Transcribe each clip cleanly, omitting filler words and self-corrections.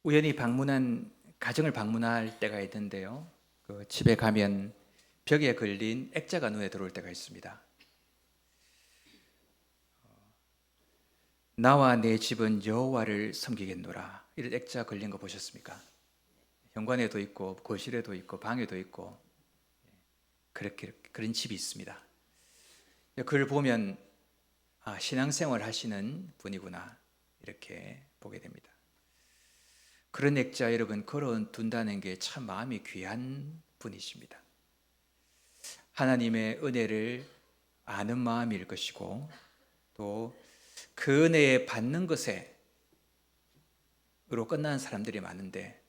우연히 가정을 방문할 때가 있는데요. 그 집에 가면 벽에 걸린 액자가 눈에 들어올 때가 있습니다. 나와 내 집은 여호와를 섬기겠노라. 이런 액자 걸린 거 보셨습니까? 현관에도 있고 거실에도 있고 방에도 있고 그런 집이 있습니다. 그걸 보면 신앙생활 하시는 분이구나 이렇게 보게 됩니다. 그런 액자 여러분 걸어 둔다는 게 참 마음이 귀한 분이십니다. 하나님의 은혜를 아는 마음일 것이고 또 그 은혜에 받는 것으로 끝나는 사람들이 많은데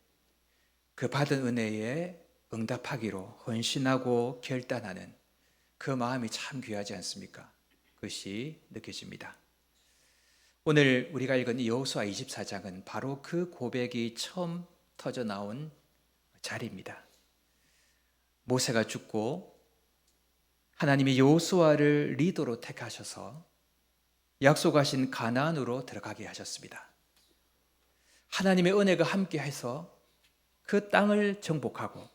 그 받은 은혜에 응답하기로 헌신하고 결단하는 그 마음이 참 귀하지 않습니까? 그것이 느껴집니다. 오늘 우리가 읽은 여호수아 24장은 바로 그 고백이 처음 터져 나온 자리입니다. 모세가 죽고 하나님이 여호수아를 리더로 택하셔서 약속하신 가나안으로 들어가게 하셨습니다. 하나님의 은혜가 함께해서 그 땅을 정복하고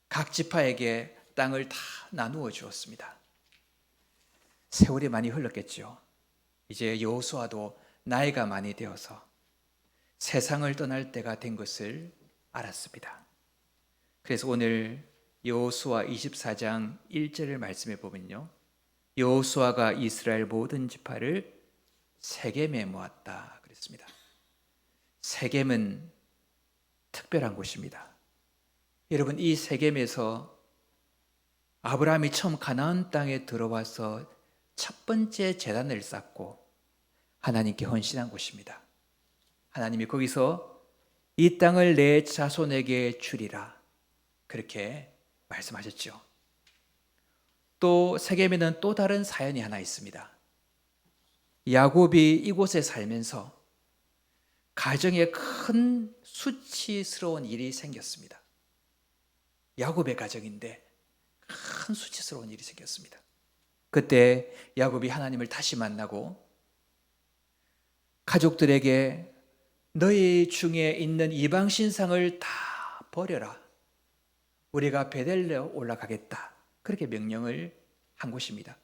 각 지파에게 땅을 다 나누어 주었습니다. 세월이 많이 흘렀겠죠. 이제 여호수아도 나이가 많이 되어서 세상을 떠날 때가 된 것을 알았습니다. 그래서 오늘 여호수아 24장 1절을 말씀해 보면요, 여호수아가 이스라엘 모든 지파를 세겜에 모았다 그랬습니다. 세겜은 특별한 곳입니다. 여러분, 이 세겜에서 아브라함이 처음 가나안 땅에 들어와서 첫 번째 제단을 쌓고 하나님께 헌신한 곳입니다. 하나님이 거기서 이 땅을 내 자손에게 주리라 그렇게 말씀하셨죠. 또 세겜에는 또 다른 사연이 하나 있습니다. 야곱이 이곳에 살면서 가정에 큰 수치스러운 일이 생겼습니다. 야곱의 가정인데 큰 수치스러운 일이 생겼습니다. 그때 야곱이 하나님을 다시 만나고 가족들에게 너희 중에 있는 이방 신상을 다 버려라. 우리가 베델레 올라가겠다. 그렇게 명령을 한 곳입니다.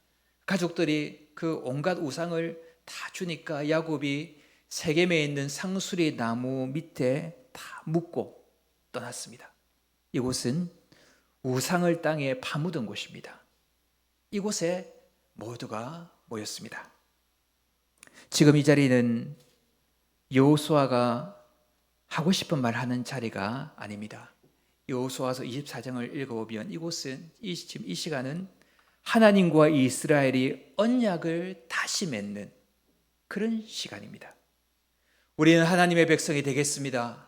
가족들이 그 온갖 우상을 다 주니까 야곱이 세겜에 있는 상수리 나무 밑에 다 묻고 떠났습니다. 이곳은 우상을 땅에 파묻은 곳입니다. 이곳에 모두가 모였습니다. 지금 이 자리는 여호수아가 하고 싶은 말 하는 자리가 아닙니다. 여호수아서 24장을 읽어보면 이곳은 지금 이 시간은 하나님과 이스라엘이 언약을 다시 맺는 그런 시간입니다. 우리는 하나님의 백성이 되겠습니다.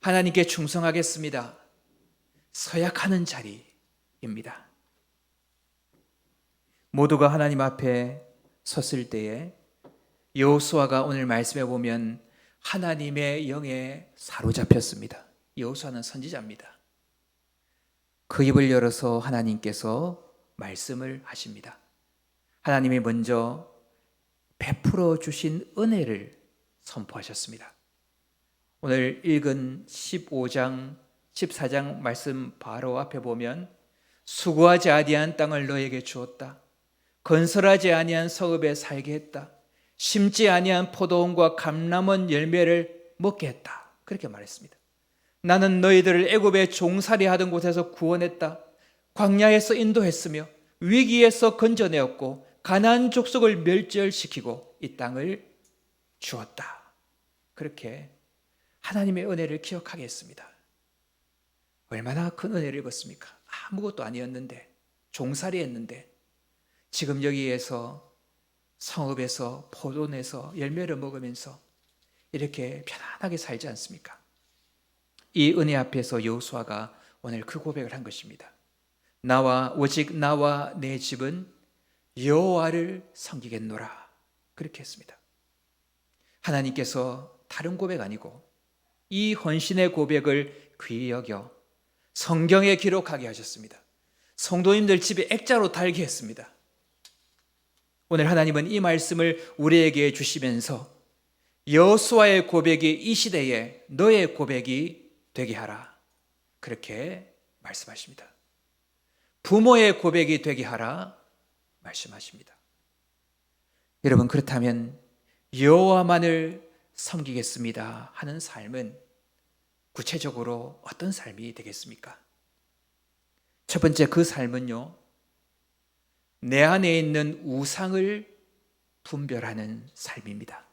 하나님께 충성하겠습니다. 서약하는 자리입니다. 모두가 하나님 앞에 섰을 때에 여호수아가 오늘 말씀해 보면 하나님의 영에 사로잡혔습니다. 여호수아는 선지자입니다. 그 입을 열어서 하나님께서 말씀을 하십니다. 하나님이 먼저 베풀어 주신 은혜를 선포하셨습니다. 오늘 읽은 15장, 14장 말씀 바로 앞에 보면 수고하지 아니한 땅을 너에게 주었다. 건설하지 아니한 성읍에 살게 했다. 심지 아니한 포도원과 감람원 열매를 먹게 했다. 그렇게 말했습니다. 나는 너희들을 애굽의 종살이 하던 곳에서 구원했다. 광야에서 인도했으며 위기에서 건져내었고 가나안 족속을 멸절시키고 이 땅을 주었다. 그렇게 하나님의 은혜를 기억하게 했습니다. 얼마나 큰 은혜를 입었습니까? 아무것도 아니었는데, 종살이 했는데 지금 여기에서 성읍에서 포도원에서 열매를 먹으면서 이렇게 편안하게 살지 않습니까? 이 은혜 앞에서 여호수아가 오늘 그 고백을 한 것입니다. 오직 나와 내 집은 여호와를 섬기겠노라 그렇게 했습니다. 하나님께서 다른 고백 아니고 이 헌신의 고백을 귀히 여겨 성경에 기록하게 하셨습니다. 성도님들 집에 액자로 달게 했습니다. 오늘 하나님은 이 말씀을 우리에게 주시면서 여호수아의 고백이 이 시대에 너의 고백이 되게 하라. 그렇게 말씀하십니다. 부모의 고백이 되게 하라 말씀하십니다. 여러분, 그렇다면 여호와만을 섬기겠습니다 하는 삶은 구체적으로 어떤 삶이 되겠습니까? 첫 번째, 그 삶은요, 내 안에 있는 우상을 분별하는 삶입니다.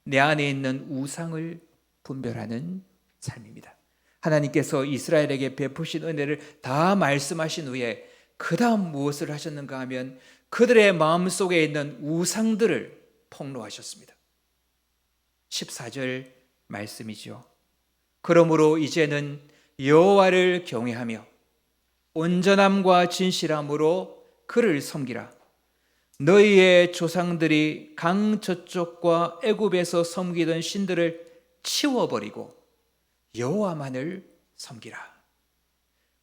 내 안에 있는 우상을 분별하는 삶입니다. 하나님께서 이스라엘에게 베푸신 은혜를 다 말씀하신 후에 그 다음 무엇을 하셨는가 하면 그들의 마음속에 있는 우상들을 폭로하셨습니다. 14절 말씀이죠. 그러므로 이제는 여호와를 경외하며 온전함과 진실함으로 그를 섬기라. 너희의 조상들이 강 저쪽과 애굽에서 섬기던 신들을 치워버리고 여호와만을 섬기라.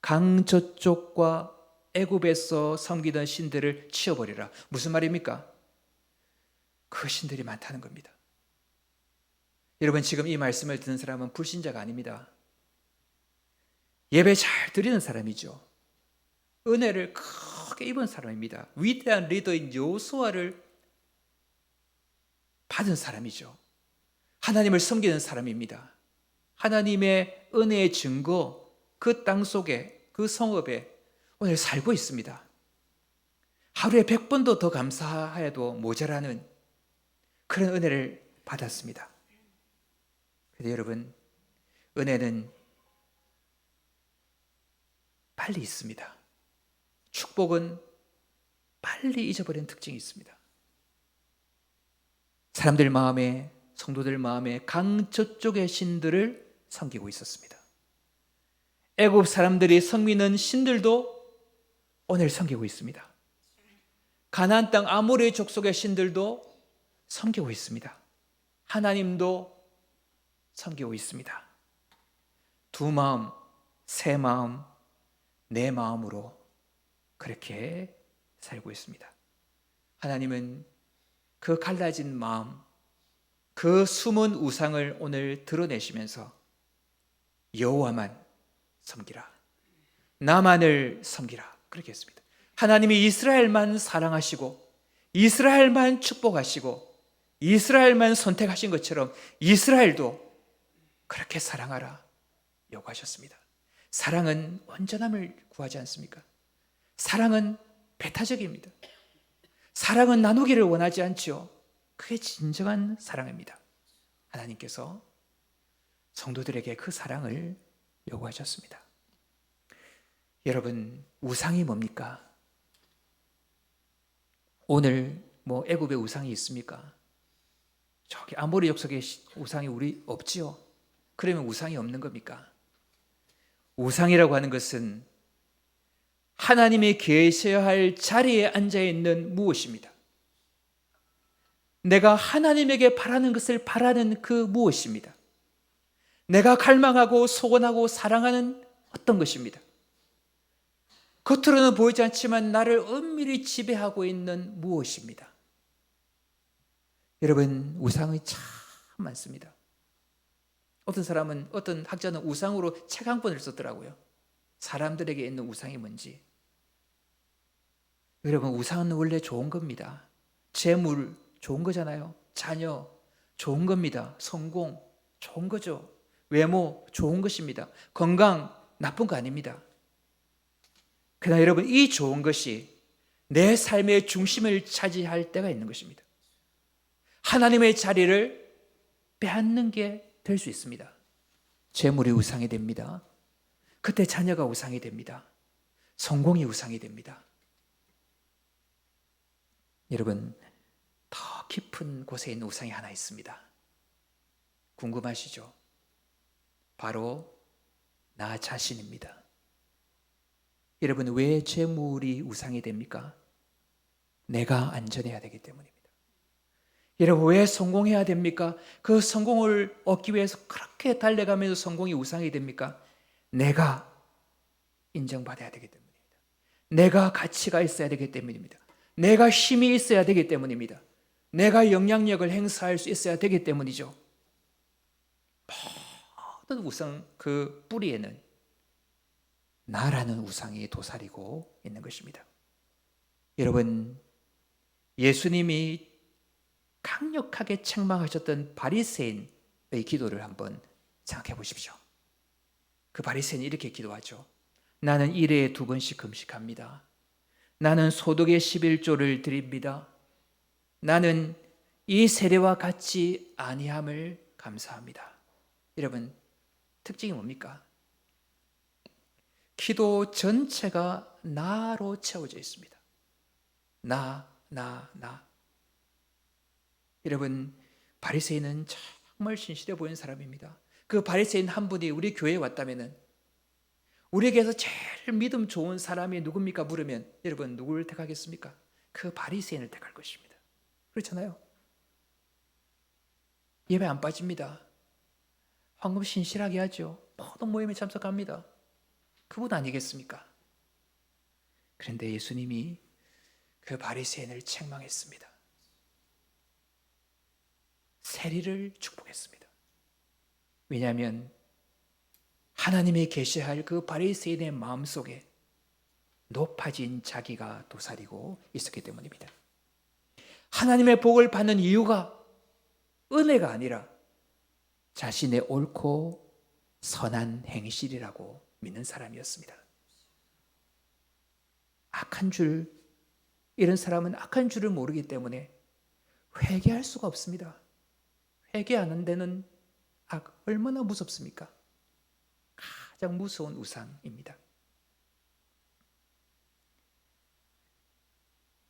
강 저쪽과 애굽에서 섬기던 신들을 치워버리라. 무슨 말입니까? 그 신들이 많다는 겁니다. 여러분, 지금 이 말씀을 듣는 사람은 불신자가 아닙니다. 예배 잘 드리는 사람이죠. 은혜를 크게 입은 사람입니다. 위대한 리더인 여호수아를 받은 사람이죠. 하나님을 섬기는 사람입니다. 하나님의 은혜의 증거, 그 땅 속에, 그 성읍에 오늘 살고 있습니다. 하루에 100번도 더 감사해도 모자라는 그런 은혜를 받았습니다. 그런데 여러분, 은혜는 빨리 있습니다. 축복은 빨리 잊어버리는 특징이 있습니다. 사람들 마음에, 성도들 마음에 강 저쪽의 신들을 섬기고 있었습니다. 애굽 사람들이 섬기는 신들도 오늘 섬기고 있습니다. 가나안 땅 아모리 족속의 신들도 섬기고 있습니다. 하나님도 섬기고 있습니다. 두 마음, 세 마음, 내 마음으로 그렇게 살고 있습니다. 하나님은 그 갈라진 마음, 그 숨은 우상을 오늘 드러내시면서 여호와만 섬기라, 나만을 섬기라, 그렇게 했습니다. 하나님이 이스라엘만 사랑하시고 이스라엘만 축복하시고 이스라엘만 선택하신 것처럼 이스라엘도 그렇게 사랑하라 요구하셨습니다. 사랑은 온전함을 구하지 않습니까? 사랑은 배타적입니다. 사랑은 나누기를 원하지 않죠. 그게 진정한 사랑입니다. 하나님께서 성도들에게 그 사랑을 요구하셨습니다. 여러분, 우상이 뭡니까? 오늘 애굽에 우상이 있습니까? 저기 아모리 족속의 우상이 우리 없지요? 그러면 우상이 없는 겁니까? 우상이라고 하는 것은 하나님이 계셔야 할 자리에 앉아 있는 무엇입니다. 내가 하나님에게 바라는 것을 바라는 그 무엇입니다. 내가 갈망하고 소원하고 사랑하는 어떤 것입니다. 겉으로는 보이지 않지만 나를 은밀히 지배하고 있는 무엇입니다. 여러분, 우상이 참 많습니다. 어떤 학자는 우상으로 책 한 권을 썼더라고요. 사람들에게 있는 우상이 뭔지. 여러분, 우상은 원래 좋은 겁니다. 재물 좋은 거잖아요. 자녀 좋은 겁니다. 성공 좋은 거죠. 외모 좋은 것입니다. 건강 나쁜 거 아닙니다. 그러나 여러분, 이 좋은 것이 내 삶의 중심을 차지할 때가 있는 것입니다. 하나님의 자리를 빼앗는 게 될 수 있습니다. 재물이 우상이 됩니다. 그때 자녀가 우상이 됩니다. 성공이 우상이 됩니다. 여러분, 더 깊은 곳에 있는 우상이 하나 있습니다. 궁금하시죠? 바로 나 자신입니다. 여러분, 왜 재물이 우상이 됩니까? 내가 안전해야 되기 때문입니다. 여러분, 왜 성공해야 됩니까? 그 성공을 얻기 위해서 그렇게 달려가면서 성공이 우상이 됩니까? 내가 인정받아야 되기 때문입니다. 내가 가치가 있어야 되기 때문입니다. 내가 힘이 있어야 되기 때문입니다. 내가 영향력을 행사할 수 있어야 되기 때문이죠. 모든 우상 그 뿌리에는 나라는 우상이 도사리고 있는 것입니다. 여러분, 예수님이 강력하게 책망하셨던 바리새인의 기도를 한번 생각해 보십시오. 그 바리새인이 이렇게 기도하죠. 나는 일회에 2번씩 금식합니다. 나는 소득의 11조를 드립니다. 나는 이 세례와 같이 아니함을 감사합니다. 여러분, 특징이 뭡니까? 기도 전체가 나로 채워져 있습니다. 나. 여러분, 바리새인은 정말 신실해 보이는 사람입니다. 그 바리새인 한 분이 우리 교회에 왔다면은 우리에게서 제일 믿음 좋은 사람이 누굽니까? 물으면 여러분 누구를 택하겠습니까? 그 바리새인을 택할 것입니다. 그렇잖아요. 예배 안 빠집니다. 황금 신실하게 하죠. 모든 모임에 참석합니다. 그분 아니겠습니까? 그런데 예수님이 그 바리새인을 책망했습니다. 세리를 축복했습니다. 왜냐하면 하나님의 계시할 그 바리새인의 마음속에 높아진 자기가 도사리고 있었기 때문입니다. 하나님의 복을 받는 이유가 은혜가 아니라 자신의 옳고 선한 행실이라고 믿는 사람이었습니다. 악한 줄, 이런 사람은 악한 줄을 모르기 때문에 회개할 수가 없습니다. 회개하는 데는 얼마나 무섭습니까? 가장 무서운 우상입니다.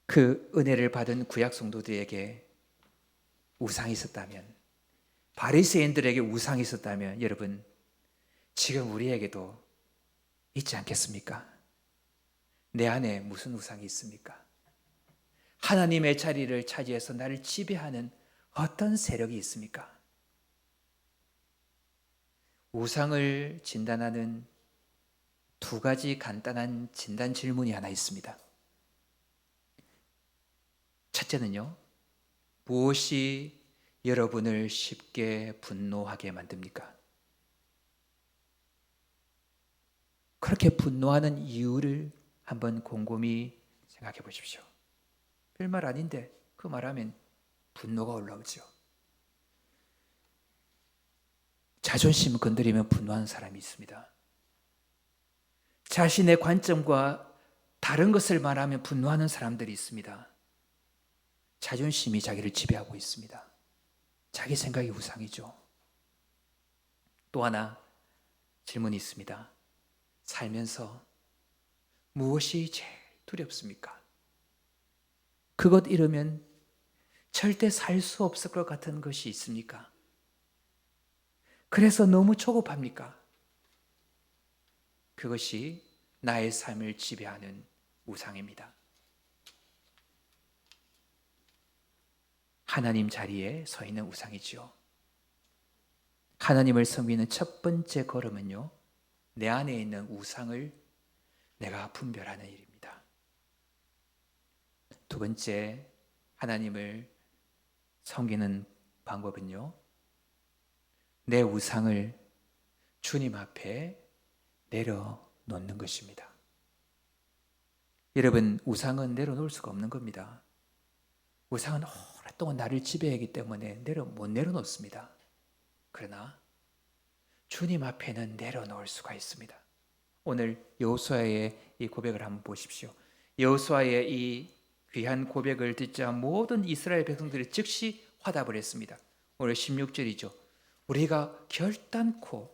그 은혜를 받은 구약 성도들에게 우상이 있었다면, 바리새인들에게 우상이 있었다면 여러분 지금 우리에게도 있지 않겠습니까? 내 안에 무슨 우상이 있습니까? 하나님의 자리를 차지해서 나를 지배하는 어떤 세력이 있습니까? 우상을 진단하는 2가지 간단한 진단 질문이 하나 있습니다. 첫째는요, 무엇이 여러분을 쉽게 분노하게 만듭니까? 그렇게 분노하는 이유를 한번 곰곰이 생각해 보십시오. 별말 아닌데 그 말하면 분노가 올라오죠. 자존심 건드리면 분노하는 사람이 있습니다. 자신의 관점과 다른 것을 말하면 분노하는 사람들이 있습니다. 자존심이 자기를 지배하고 있습니다. 자기 생각이 우상이죠. 또 하나 질문이 있습니다. 살면서 무엇이 제일 두렵습니까? 그것 잃으면 절대 살 수 없을 것 같은 것이 있습니까? 그래서 너무 조급합니까? 그것이 나의 삶을 지배하는 우상입니다. 하나님 자리에 서 있는 우상이지요. 하나님을 섬기는 첫 번째 걸음은요, 내 안에 있는 우상을 내가 분별하는 일입니다. 2번째, 하나님을 섬기는 방법은요, 내 우상을 주님 앞에 내려놓는 것입니다. 여러분, 우상은 내려놓을 수가 없는 겁니다. 우상은 오랫동안 나를 지배하기 때문에 못 내려놓습니다. 그러나 주님 앞에는 내려놓을 수가 있습니다. 오늘 여호수아의 이 고백을 한번 보십시오. 여호수아의 이 귀한 고백을 듣자 모든 이스라엘 백성들이 즉시 화답을 했습니다. 오늘 16절이죠. 우리가 결단코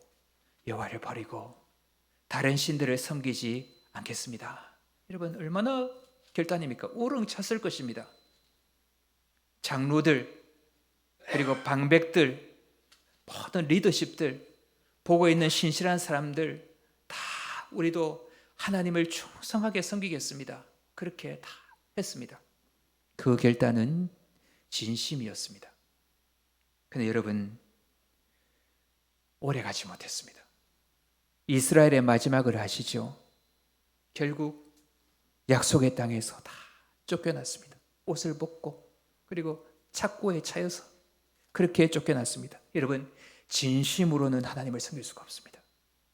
여호와를 버리고 다른 신들을 섬기지 않겠습니다. 여러분, 얼마나 결단입니까? 우렁찼을 것입니다. 장로들, 그리고 방백들, 모든 리더십들, 보고 있는 신실한 사람들 다 우리도 하나님을 충성하게 섬기겠습니다. 그렇게 다 했습니다. 그 결단은 진심이었습니다. 그런데 여러분, 오래 가지 못했습니다. 이스라엘의 마지막을 아시죠? 결국 약속의 땅에서 다 쫓겨났습니다. 옷을 벗고 그리고 착고에 차여서 그렇게 쫓겨났습니다. 여러분, 진심으로는 하나님을 섬길 수가 없습니다.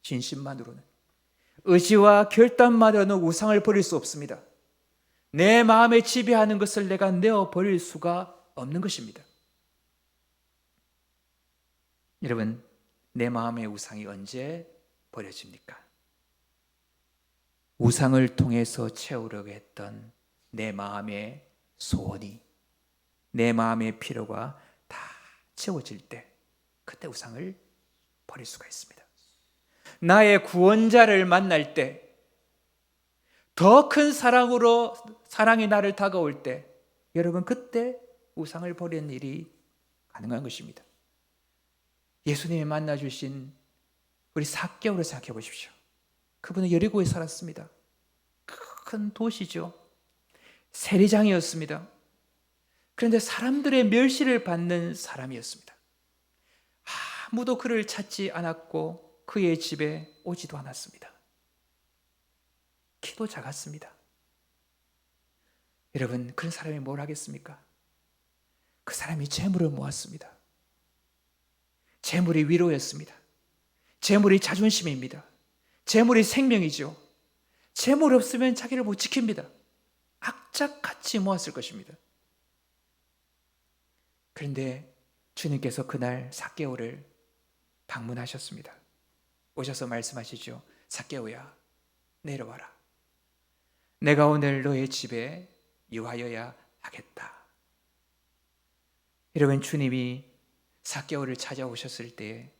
진심만으로는. 의지와 결단만으로는 우상을 버릴 수 없습니다. 내 마음에 지배하는 것을 내가 내어버릴 수가 없는 것입니다. 여러분, 내 마음의 우상이 언제 버려집니까? 우상을 통해서 채우려고 했던 내 마음의 소원이, 내 마음의 필요가 다 채워질 때, 그때 우상을 버릴 수가 있습니다. 나의 구원자를 만날 때, 더 큰 사랑으로 사랑이 나를 다가올 때, 여러분 그때 우상을 버리는 일이 가능한 것입니다. 예수님이 만나주신 우리 삭개오를 생각해 보십시오. 그분은 여리고에 살았습니다. 큰 도시죠. 세리장이었습니다. 그런데 사람들의 멸시를 받는 사람이었습니다. 아무도 그를 찾지 않았고 그의 집에 오지도 않았습니다. 키도 작았습니다. 여러분, 그런 사람이 뭘 하겠습니까? 그 사람이 재물을 모았습니다. 재물이 위로였습니다. 재물이 자존심입니다. 재물이 생명이죠. 재물 없으면 자기를 못 지킵니다. 악착같이 모았을 것입니다. 그런데 주님께서 그날 삭개오를 방문하셨습니다. 오셔서 말씀하시죠. 삭개오야, 내려와라. 내가 오늘 너의 집에 유하여야 하겠다. 여러분, 주님이 삭개오를 찾아오셨을 때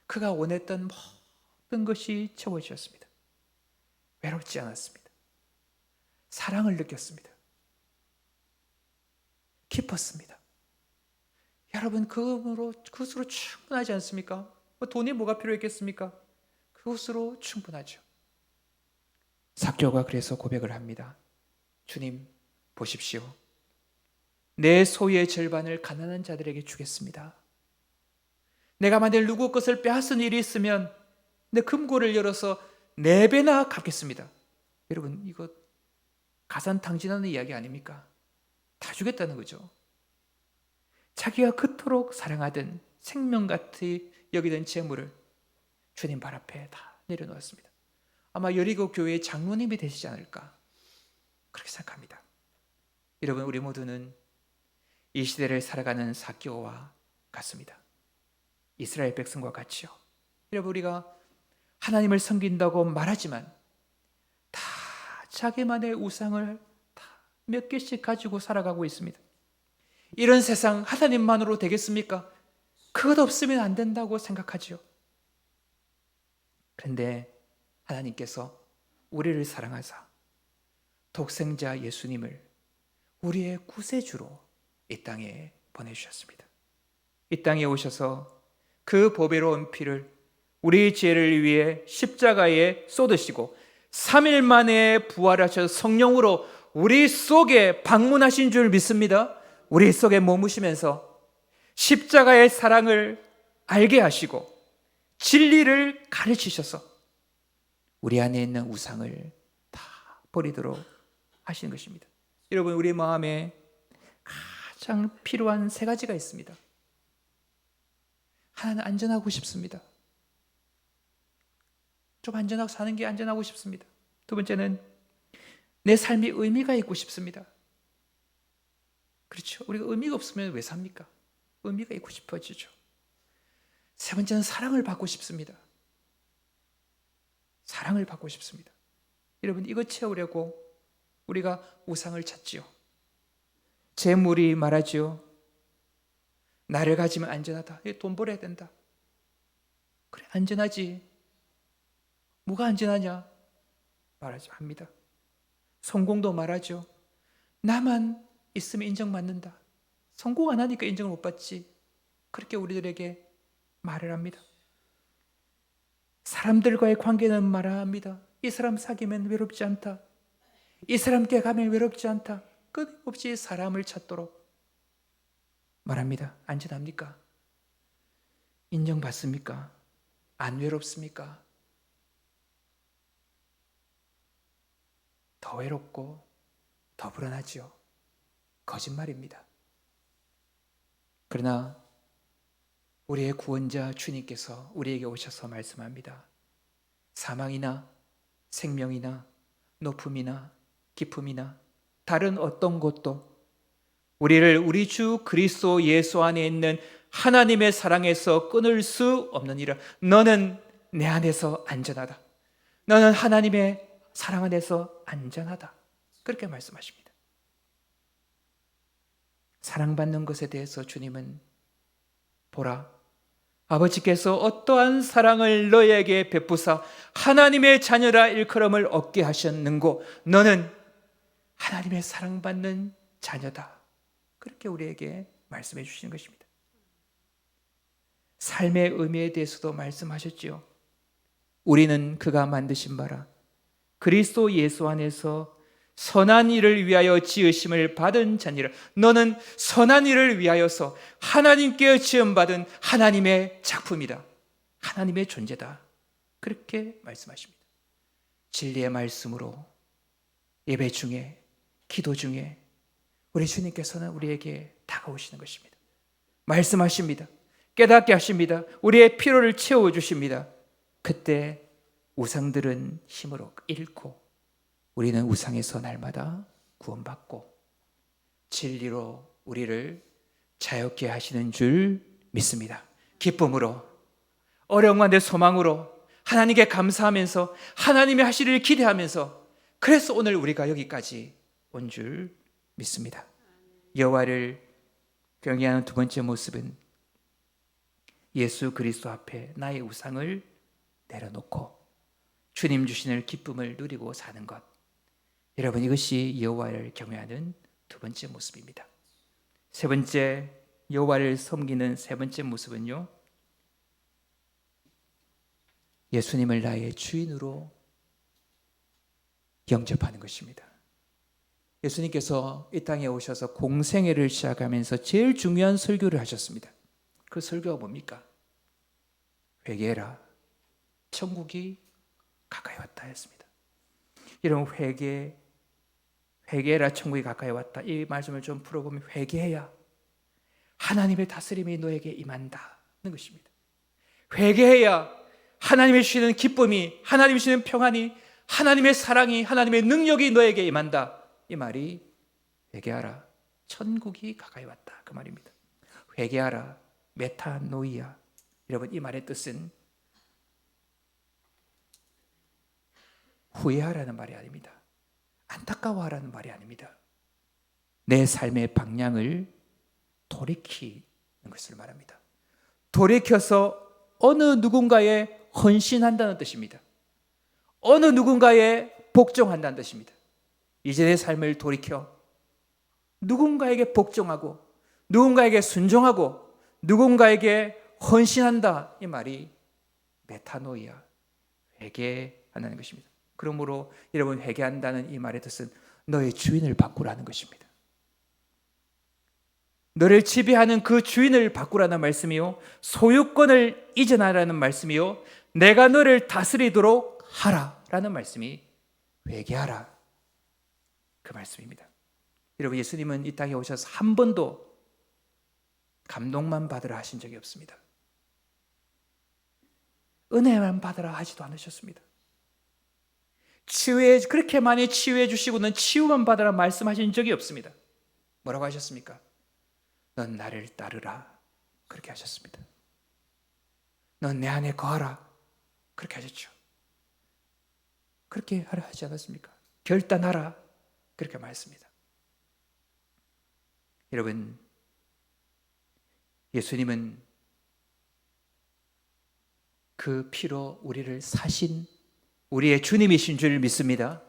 그가 원했던 모든 것이 채워지셨습니다. 외롭지 않았습니다. 사랑을 느꼈습니다. 기뻤습니다. 여러분, 그것으로 충분하지 않습니까? 돈이 뭐가 필요했겠습니까? 그것으로 충분하죠. 삭개오가 그래서 고백을 합니다. 주님, 보십시오. 내 소유의 절반을 가난한 자들에게 주겠습니다. 내가 만일 누구 것을 빼앗은 일이 있으면 내 금고를 열어서 4배나 갚겠습니다. 여러분, 이거 가산탕진하는 이야기 아닙니까? 다 주겠다는 거죠. 자기가 그토록 사랑하던 생명같이 여기던 재물을 주님 발 앞에 다 내려놓았습니다. 아마 여리고 교회의 장로님이 되시지 않을까 그렇게 생각합니다. 여러분, 우리 모두는 이 시대를 살아가는 삭개오와 같습니다. 이스라엘 백성과 같이요. 여러분, 우리가 하나님을 섬긴다고 말하지만 다 자기만의 우상을 다 몇 개씩 가지고 살아가고 있습니다. 이런 세상 하나님만으로 되겠습니까? 그것 없으면 안 된다고 생각하죠. 그런데 하나님께서 우리를 사랑하사 독생자 예수님을 우리의 구세주로 이 땅에 보내주셨습니다. 이 땅에 오셔서 그 보배로운 피를 우리 죄를 위해 십자가에 쏟으시고 3일 만에 부활하셔서 성령으로 우리 속에 방문하신 줄 믿습니다. 우리 속에 머무시면서 십자가의 사랑을 알게 하시고 진리를 가르치셔서 우리 안에 있는 우상을 다 버리도록 하시는 것입니다. 여러분, 우리 마음에 가장 필요한 3가지가 있습니다. 하나는 안전하고 싶습니다. 좀 안전하고 사는 게 안전하고 싶습니다. 2번째는 내 삶이 의미가 있고 싶습니다. 그렇죠. 우리가 의미가 없으면 왜 삽니까? 의미가 있고 싶어지죠. 3번째는 사랑을 받고 싶습니다. 사랑을 받고 싶습니다. 여러분, 이거 채우려고 우리가 우상을 찾지요. 재물이 말하지요. 나를 가지면 안전하다. 돈 벌어야 된다. 그래, 안전하지. 뭐가 안전하냐? 말하지 합니다. 성공도 말하죠. 나만 있으면 인정받는다. 성공 안 하니까 인정을 못 받지. 그렇게 우리들에게 말을 합니다. 사람들과의 관계는 말합니다. 이 사람 사귀면 외롭지 않다. 이 사람께 가면 외롭지 않다. 끊임없이 사람을 찾도록 말합니다. 안전합니까? 인정받습니까? 안 외롭습니까? 더 외롭고 더 불안하지요. 거짓말입니다. 그러나 우리의 구원자 주님께서 우리에게 오셔서 말씀합니다. 사망이나 생명이나 높음이나 깊음이나 다른 어떤 것도 우리를 우리 주 그리스도 예수 안에 있는 하나님의 사랑에서 끊을 수 없느니라. 너는 내 안에서 안전하다. 너는 하나님의 사랑 안에서 안전하다. 그렇게 말씀하십니다. 사랑받는 것에 대해서 주님은 보라, 아버지께서 어떠한 사랑을 너에게 베푸사 하나님의 자녀라 일컬음을 얻게 하셨는고 너는 하나님의 사랑받는 자녀다. 그렇게 우리에게 말씀해 주시는 것입니다. 삶의 의미에 대해서도 말씀하셨지요. 우리는 그가 만드신 바라 그리스도 예수 안에서 선한 일을 위하여 지으심을 받은 자니라. 너는 선한 일을 위하여서 하나님께 지음받은 하나님의 작품이다. 하나님의 존재다. 그렇게 말씀하십니다. 진리의 말씀으로 예배 중에, 기도 중에 우리 주님께서는 우리에게 다가오시는 것입니다. 말씀하십니다. 깨닫게 하십니다. 우리의 피로를 채워주십니다. 그때 우상들은 힘으로 잃고 우리는 우상에서 날마다 구원받고 진리로 우리를 자유케 하시는 줄 믿습니다. 기쁨으로, 어려운 가운데 소망으로 하나님께 감사하면서 하나님의 하시기를 기대하면서 그래서 오늘 우리가 여기까지 온 줄 믿습니다. 여호와를 경외하는 두 번째 모습은 예수 그리스도 앞에 나의 우상을 내려놓고 주님 주시는 기쁨을 누리고 사는 것. 여러분, 이것이 여호와를 경외하는 두 번째 모습입니다. 세 번째, 여호와를 섬기는 세 번째 모습은요, 예수님을 나의 주인으로 영접하는 것입니다. 예수님께서 이 땅에 오셔서 공생애를 시작하면서 제일 중요한 설교를 하셨습니다. 그 설교가 뭡니까? 회개해라, 천국이 가까이 왔다 했습니다. 이런 회개해라, 천국이 가까이 왔다, 이 말씀을 좀 풀어보면 회개해야 하나님의 다스림이 너에게 임한다는 것입니다. 회개해야 하나님이 주시는 기쁨이, 하나님이 주시는 평안이, 하나님의 사랑이, 하나님의 능력이 너에게 임한다. 이 말이 회개하라, 천국이 가까이 왔다, 그 말입니다. 회개하라, 메타노이아. 여러분, 이 말의 뜻은 후회하라는 말이 아닙니다. 안타까워하라는 말이 아닙니다. 내 삶의 방향을 돌이키는 것을 말합니다. 돌이켜서 어느 누군가에 헌신한다는 뜻입니다. 어느 누군가에 복종한다는 뜻입니다. 이제 내 삶을 돌이켜 누군가에게 복종하고 누군가에게 순종하고 누군가에게 헌신한다, 이 말이 메타노이아, 회개한다는 것입니다. 그러므로 여러분, 회개한다는 이 말의 뜻은 너의 주인을 바꾸라는 것입니다. 너를 지배하는 그 주인을 바꾸라는 말씀이요, 소유권을 이전하라는 말씀이요, 내가 너를 다스리도록 하라라는 말씀이 회개하라, 그 말씀입니다. 여러분, 예수님은 이 땅에 오셔서 한 번도 감동만 받으라 하신 적이 없습니다. 은혜만 받으라 하지도 않으셨습니다. 그렇게 많이 치유해 주시고는 치유만 받으라 말씀하신 적이 없습니다. 뭐라고 하셨습니까? 넌 나를 따르라, 그렇게 하셨습니다. 넌 내 안에 거하라, 그렇게 하셨죠. 그렇게 하라 하지 않았습니까? 결단하라, 그렇게 말했습니다. 여러분, 예수님은 그 피로 우리를 사신 우리의 주님이신 줄 믿습니다.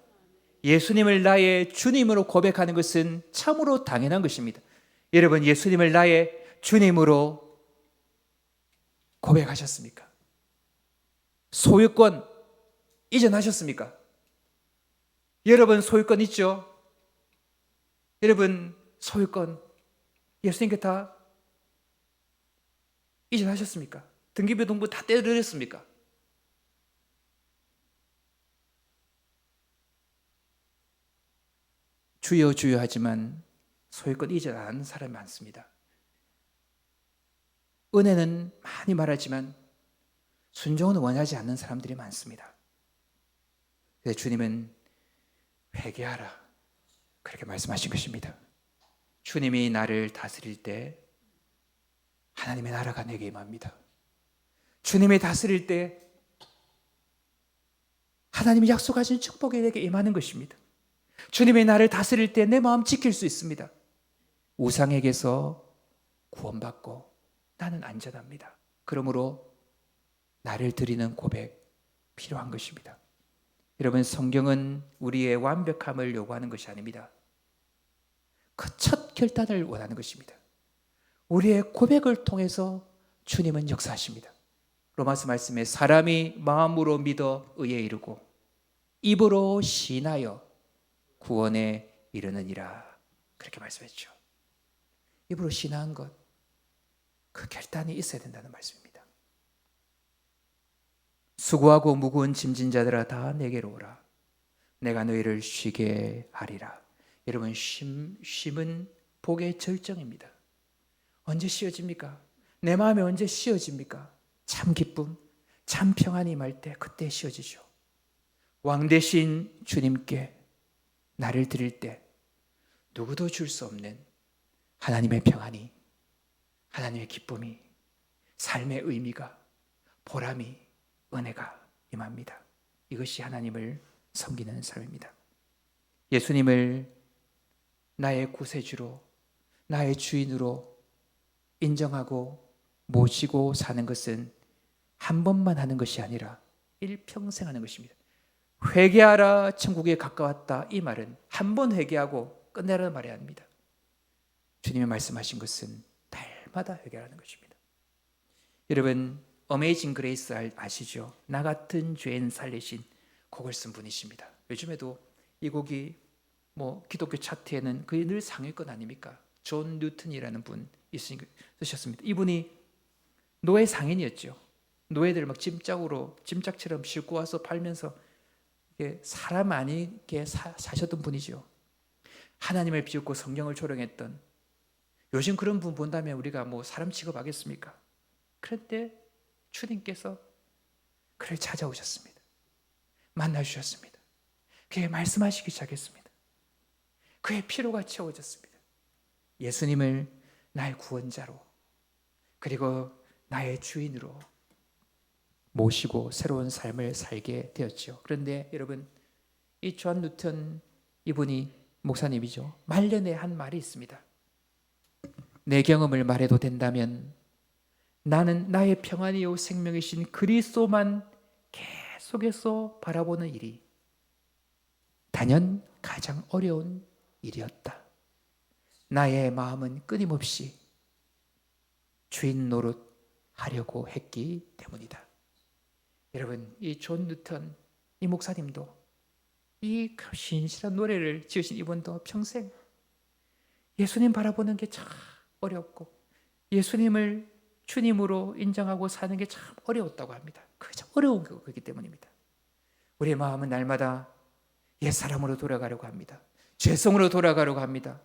예수님을 나의 주님으로 고백하는 것은 참으로 당연한 것입니다. 여러분, 예수님을 나의 주님으로 고백하셨습니까? 소유권 이전하셨습니까? 여러분, 소유권 있죠? 여러분, 소유권 예수님께 다 이전하셨습니까? 등기부 등본 다 떼드렸습니까? 주여 주여 하지만 소유권 이전 안 하는 사람이 많습니다. 은혜는 많이 말하지만 순종은 원하지 않는 사람들이 많습니다. 그래서 주님은 회개하라, 그렇게 말씀하신 것입니다. 주님이 나를 다스릴 때 하나님의 나라가 내게 임합니다. 주님이 다스릴 때 하나님이 약속하신 축복이 내게 임하는 것입니다. 주님이 나를 다스릴 때 내 마음 지킬 수 있습니다. 우상에게서 구원받고 나는 안전합니다. 그러므로 나를 드리는 고백 필요한 것입니다. 여러분, 성경은 우리의 완벽함을 요구하는 것이 아닙니다. 그 첫 결단을 원하는 것입니다. 우리의 고백을 통해서 주님은 역사하십니다. 로마서 말씀에 사람이 마음으로 믿어 의에 이르고 입으로 시인하여 구원에 이르느니라, 그렇게 말씀했죠. 입으로 시인한 것, 그 결단이 있어야 된다는 말씀입니다. 수고하고 무거운 짐진 자들아 다 내게로 오라, 내가 너희를 쉬게 하리라. 여러분, 쉼은 복의 절정입니다. 언제 쉬어집니까? 내 마음이 언제 쉬어집니까? 참 기쁨, 참 평안이 임할 때 그때 쉬어지죠. 왕 대신 주님께 나를 드릴 때 누구도 줄 수 없는 하나님의 평안이, 하나님의 기쁨이, 삶의 의미가, 보람이, 은혜가 임합니다. 이것이 하나님을 섬기는 삶입니다. 예수님을 나의 구세주로, 나의 주인으로 인정하고 모시고 사는 것은 한 번만 하는 것이 아니라 일평생 하는 것입니다. 회개하라, 천국에 가까웠다, 이 말은 한 번 회개하고 끝내라는 말이 아닙니다. 주님이 말씀하신 것은 날마다 회개하는 것입니다. 여러분, 어메이징 그레이스 아시죠? 나 같은 죄인 살리신 곡을 쓴 분이십니다. 요즘에도 이 곡이 기독교 차트에는 거의 늘 상위권 아닙니까? 존 뉴턴이라는 분 쓰셨습니다. 이분이 노예 상인이었죠. 노예들 막 짐짝처럼 싣고 와서 팔면서 사람 아니게 사셨던 분이죠. 하나님을 비웃고 성경을 조롱했던, 요즘 그런 분 본다면 우리가 사람 취급하겠습니까? 그런데 주님께서 그를 찾아오셨습니다. 만나주셨습니다. 그의 말씀하시기 시작했습니다. 그의 피로가 채워졌습니다. 예수님을 나의 구원자로, 그리고 나의 주인으로 모시고 새로운 삶을 살게 되었죠. 그런데 여러분, 이 존 뉴턴 이분이 목사님이죠. 말년에 한 말이 있습니다. 내 경험을 말해도 된다면 나는 나의 평안이요 생명이신 그리스도만 계속해서 바라보는 일이 단연 가장 어려운 일이었다. 나의 마음은 끊임없이 주인 노릇 하려고 했기 때문이다. 여러분, 이 존 뉴턴 이 목사님도 이 신실한 노래를 지으신 이분도 평생 예수님 바라보는 게 참 어렵고 예수님을 주님으로 인정하고 사는 게 참 어려웠다고 합니다. 그게 참 어려운 거기 때문입니다. 우리의 마음은 날마다 옛사람으로 돌아가려고 합니다. 죄성으로 돌아가려고 합니다.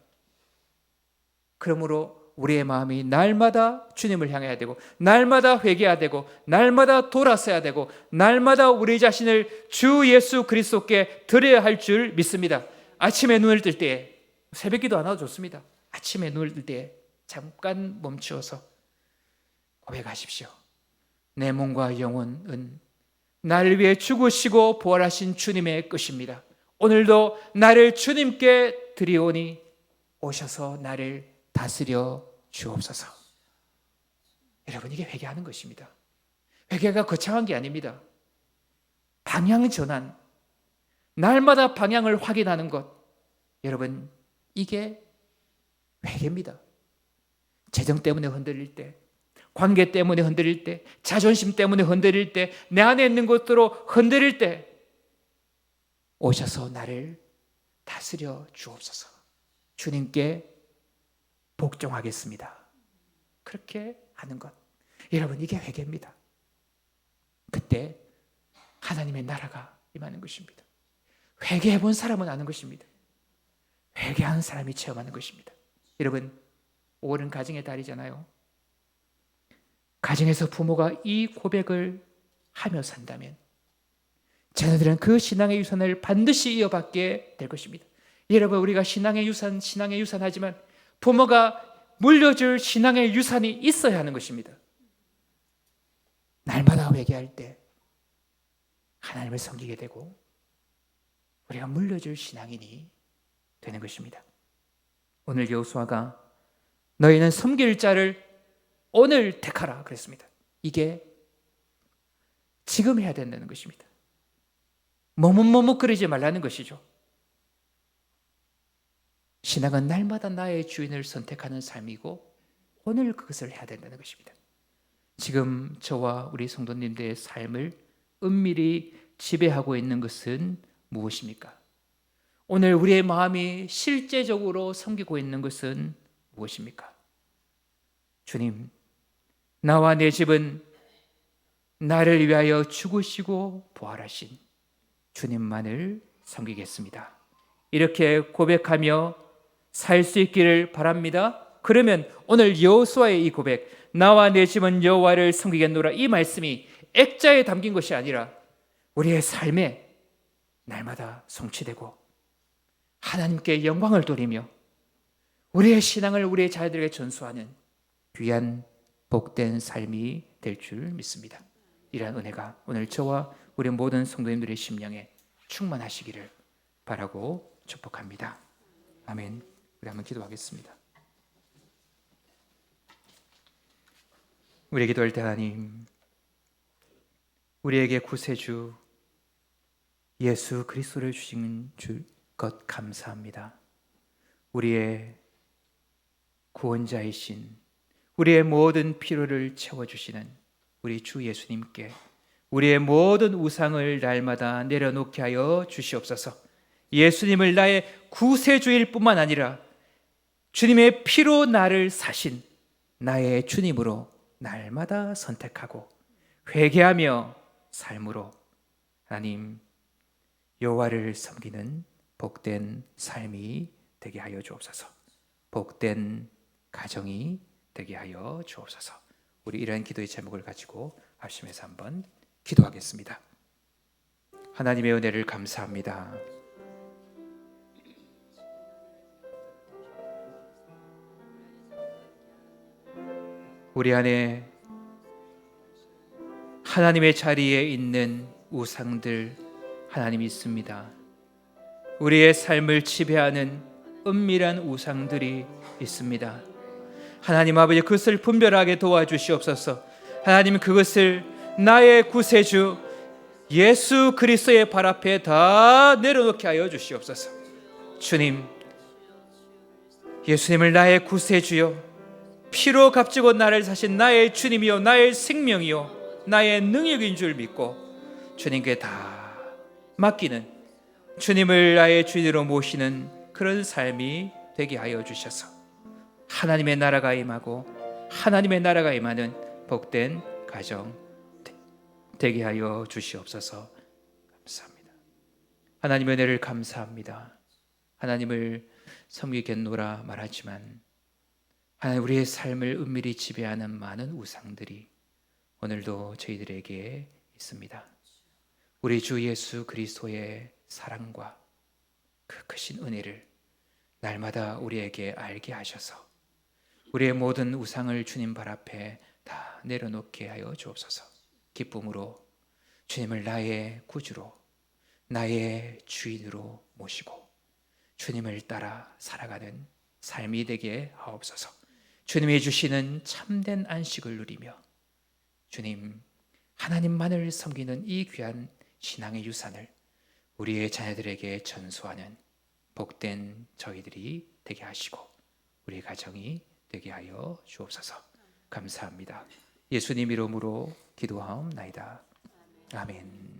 그러므로 우리의 마음이 날마다 주님을 향해야 되고, 날마다 회개해야 되고, 날마다 돌아서야 되고, 날마다 우리 자신을 주 예수 그리스도께 드려야 할 줄 믿습니다. 아침에 눈을 뜰 때, 새벽기도 안 와도 좋습니다. 아침에 눈을 뜰 때 잠깐 멈추어서 고백하십시오. 내 몸과 영혼은 나를 위해 죽으시고 부활하신 주님의 것입니다. 오늘도 나를 주님께 드리오니 오셔서 나를 다스려 주옵소서. 여러분, 이게 회개하는 것입니다. 회개가 거창한 게 아닙니다. 방향 전환, 날마다 방향을 확인하는 것, 여러분, 이게 회개입니다. 재정 때문에 흔들릴 때, 관계 때문에 흔들릴 때, 자존심 때문에 흔들릴 때, 내 안에 있는 것으로 흔들릴 때 오셔서 나를 다스려 주옵소서. 주님께 복종하겠습니다. 그렇게 하는 것, 여러분, 이게 회개입니다. 그때 하나님의 나라가 임하는 것입니다. 회개해 본 사람은 아는 것입니다. 회개하는 사람이 체험하는 것입니다. 여러분, 5월은 가정의 달이잖아요. 가정에서 부모가 이 고백을 하며 산다면 자녀들은 그 신앙의 유산을 반드시 이어받게 될 것입니다. 여러분, 우리가 신앙의 유산 하지만 부모가 물려줄 신앙의 유산이 있어야 하는 것입니다. 날마다 회개할 때 하나님을 섬기게 되고 우리가 물려줄 신앙인이 되는 것입니다. 오늘 여호수아가 너희는 섬길 자를 오늘 택하라 그랬습니다. 이게 지금 해야 된다는 것입니다. 머뭇머뭇거리지 말라는 것이죠. 신앙은 날마다 나의 주인을 선택하는 삶이고 오늘 그것을 해야 된다는 것입니다. 지금 저와 우리 성도님들의 삶을 은밀히 지배하고 있는 것은 무엇입니까? 오늘 우리의 마음이 실제적으로 섬기고 있는 것은 무엇입니까? 주님, 나와 내 집은 나를 위하여 죽으시고 부활하신 주님만을 섬기겠습니다. 이렇게 고백하며 살 수 있기를 바랍니다. 그러면 오늘 여호수아의 이 고백, 나와 내 집은 여호와를 섬기겠노라, 이 말씀이 액자에 담긴 것이 아니라 우리의 삶에 날마다 성취되고 하나님께 영광을 돌리며 우리의 신앙을 우리의 자녀들에게 전수하는 귀한 복된 삶이 될 줄 믿습니다. 이러한 은혜가 오늘 저와 우리 모든 성도님들의 심령에 충만하시기를 바라고 축복합니다. 아멘. 우리 한번 기도하겠습니다. 우리 기도할 때 하나님, 우리에게 구세주 예수 그리스도를 주신 것 감사합니다. 우리의 구원자이신, 우리의 모든 필요를 채워주시는 우리 주 예수님께 우리의 모든 우상을 날마다 내려놓게 하여 주시옵소서. 예수님을 나의 구세주일 뿐만 아니라 주님의 피로 나를 사신 나의 주님으로 날마다 선택하고 회개하며 삶으로 하나님 여호와를 섬기는 복된 삶이 되게 하여 주옵소서. 복된 가정이 되게 하여 주옵소서. 우리 이러한 기도의 제목을 가지고 합심해서 한번 기도하겠습니다. 하나님의 은혜를 감사합니다. 우리 안에 하나님의 자리에 있는 우상들 하나님이 있습니다. 우리의 삶을 지배하는 은밀한 우상들이 있습니다. 하나님 아버지, 그것을 분별하게 도와주시옵소서. 하나님, 그것을 나의 구세주 예수 그리스도의 발 앞에 다 내려놓게 하여 주시옵소서. 주님, 예수님을 나의 구세주요, 피로 값지고 나를 사신 나의 주님이요, 나의 생명이요, 나의 능력인 줄 믿고 주님께 다 맡기는, 주님을 나의 주인으로 모시는 그런 삶이 되게 하여 주셔서 하나님의 나라가 임하고 하나님의 나라가 임하는 복된 가정 되게 하여 주시옵소서. 감사합니다. 하나님의 은혜를 감사합니다. 하나님을 섬기겠노라 말하지만 하나님, 우리의 삶을 은밀히 지배하는 많은 우상들이 오늘도 저희들에게 있습니다. 우리 주 예수 그리스도의 사랑과 그 크신 은혜를 날마다 우리에게 알게 하셔서 우리의 모든 우상을 주님 발 앞에 다 내려놓게 하여 주옵소서. 기쁨으로 주님을 나의 구주로, 나의 주인으로 모시고 주님을 따라 살아가는 삶이 되게 하옵소서. 주님이 주시는 참된 안식을 누리며 주님, 하나님만을 섬기는 이 귀한 신앙의 유산을 우리의 자녀들에게 전수하는 복된 저희들이 되게 하시고 우리 가정이 되게 하여 주옵소서. 감사합니다. 예수님 이름으로 기도하옵나이다. 아멘.